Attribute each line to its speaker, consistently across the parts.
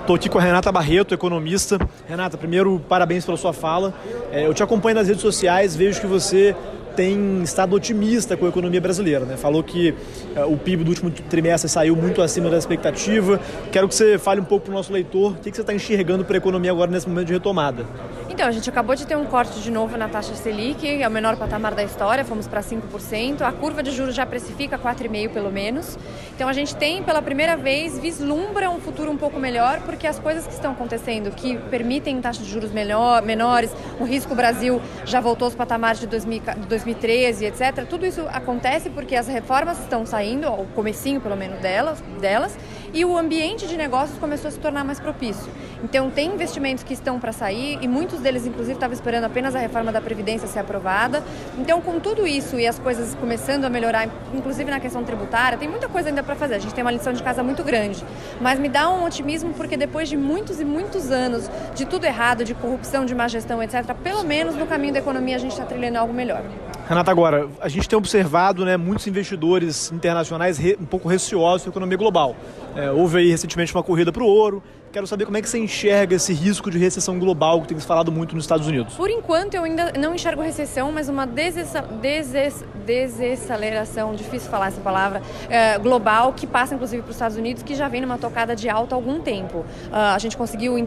Speaker 1: Estou aqui com a Renata Barreto, economista. Renata, primeiro, parabéns pela sua fala. Eu te acompanho nas redes sociais, vejo que você tem estado otimista com a economia brasileira, né? Falou que o PIB do último trimestre saiu muito acima da expectativa. Quero que você fale um pouco para o nosso leitor o que você está enxergando para a economia agora nesse momento de retomada.
Speaker 2: Então, a gente acabou de ter um corte de novo na taxa Selic, é o menor patamar da história, fomos para 5%, a curva de juros já precifica 4,5% pelo menos. Então a gente tem, pela primeira vez, vislumbra um futuro um pouco melhor, porque as coisas que estão acontecendo, que permitem taxas de juros menores, o risco Brasil já voltou aos patamares de 2013, etc. Tudo isso acontece porque as reformas estão saindo, o comecinho pelo menos delas, e o ambiente de negócios começou a se tornar mais propício. Então tem investimentos que estão para sair e muitos deles inclusive estavam esperando apenas a reforma da Previdência ser aprovada. Então com tudo isso e as coisas começando a melhorar, inclusive na questão tributária, tem muita coisa ainda para fazer. A gente tem uma lição de casa muito grande, mas me dá um otimismo porque depois de muitos e muitos anos de tudo errado, de corrupção, de má gestão, etc., pelo menos no caminho da economia a gente está trilhando algo melhor.
Speaker 1: Renata, agora, a gente tem observado, né, muitos investidores internacionais um pouco receosos com a economia global. Houve aí recentemente uma corrida para o ouro. Quero saber como é que você enxerga esse risco de recessão global que tem se falado muito nos Estados Unidos.
Speaker 2: Por enquanto, eu ainda não enxergo recessão, mas uma desaceleração, difícil falar essa palavra, global, que passa inclusive para os Estados Unidos, que já vem numa tocada de alta há algum tempo.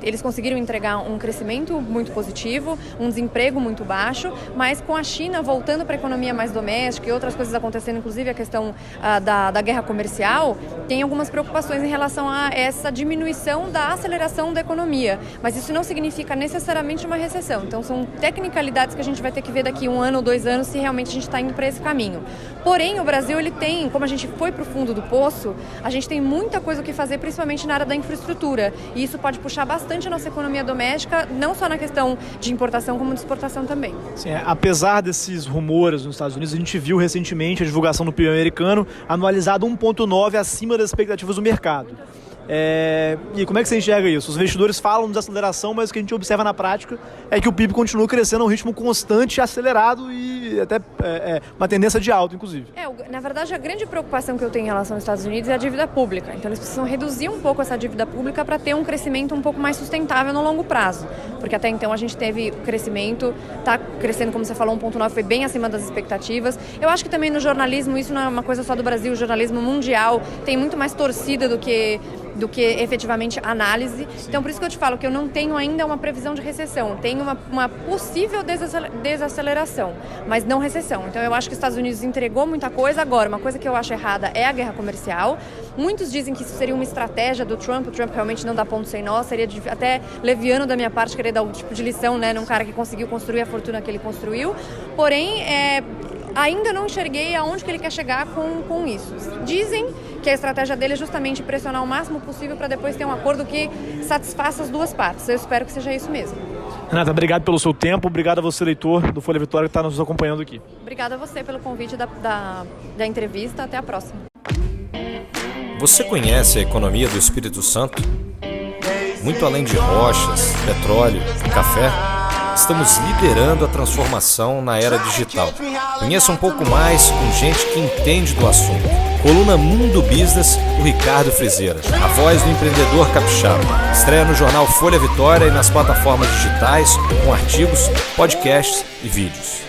Speaker 2: Eles conseguiram entregar um crescimento muito positivo, um desemprego muito baixo, mas com a China voltando para a economia mais doméstica e outras coisas acontecendo, inclusive a questão da guerra comercial, tem algumas preocupações em relação a essa diminuição da aceleração da economia, mas isso não significa necessariamente uma recessão. Então são tecnicalidades que a gente vai ter que ver daqui 1 ano ou 2 anos se realmente a gente está indo para esse caminho. Porém, o Brasil, ele tem, como a gente foi para o fundo do poço, a gente tem muita coisa o que fazer, principalmente na área da infraestrutura, e isso pode puxar bastante a nossa economia doméstica, não só na questão de importação, como de exportação também.
Speaker 1: Sim, apesar desses rumores nos Estados Unidos, a gente viu recentemente a divulgação do PIB americano anualizado 1,9 acima das expectativas do mercado. E como é que você enxerga isso? Os investidores falam de desaceleração, mas o que a gente observa na prática é que o PIB continua crescendo a um ritmo constante, acelerado e até uma tendência de alta, inclusive.
Speaker 2: Na verdade, a grande preocupação que eu tenho em relação aos Estados Unidos é a dívida pública. Então, eles precisam reduzir um pouco essa dívida pública para ter um crescimento um pouco mais sustentável no longo prazo. Porque até então a gente teve crescimento, está crescendo, como você falou, 1,9, foi bem acima das expectativas. Eu acho que também no jornalismo, isso não é uma coisa só do Brasil, o jornalismo mundial tem muito mais torcida do que efetivamente análise. Então, por isso que eu te falo que eu não tenho ainda uma previsão de recessão. Tenho uma possível desaceleração, mas não recessão. Então, eu acho que os Estados Unidos entregou muita coisa. Agora, uma coisa que eu acho errada é a guerra comercial. Muitos dizem que isso seria uma estratégia do Trump. O Trump realmente não dá ponto sem nó. Seria até leviano da minha parte querer dar um tipo de lição, né, num cara que conseguiu construir a fortuna que ele construiu. Porém, ainda não enxerguei aonde que ele quer chegar com isso. Dizem que a estratégia dele é justamente pressionar o máximo possível para depois ter um acordo que satisfaça as duas partes. Eu espero que seja isso mesmo.
Speaker 1: Renata, obrigado pelo seu tempo, obrigado a você, leitor do Folha Vitória, que está nos acompanhando aqui.
Speaker 2: Obrigada a você pelo convite da entrevista. Até a próxima.
Speaker 3: Você conhece a economia do Espírito Santo? Muito além de rochas, petróleo e café, estamos liderando a transformação na era digital. Conheça um pouco mais com gente que entende do assunto. Coluna Mundo Business, o Ricardo Frizeira, a voz do empreendedor capixaba. Estreia no jornal Folha Vitória e nas plataformas digitais, com artigos, podcasts e vídeos.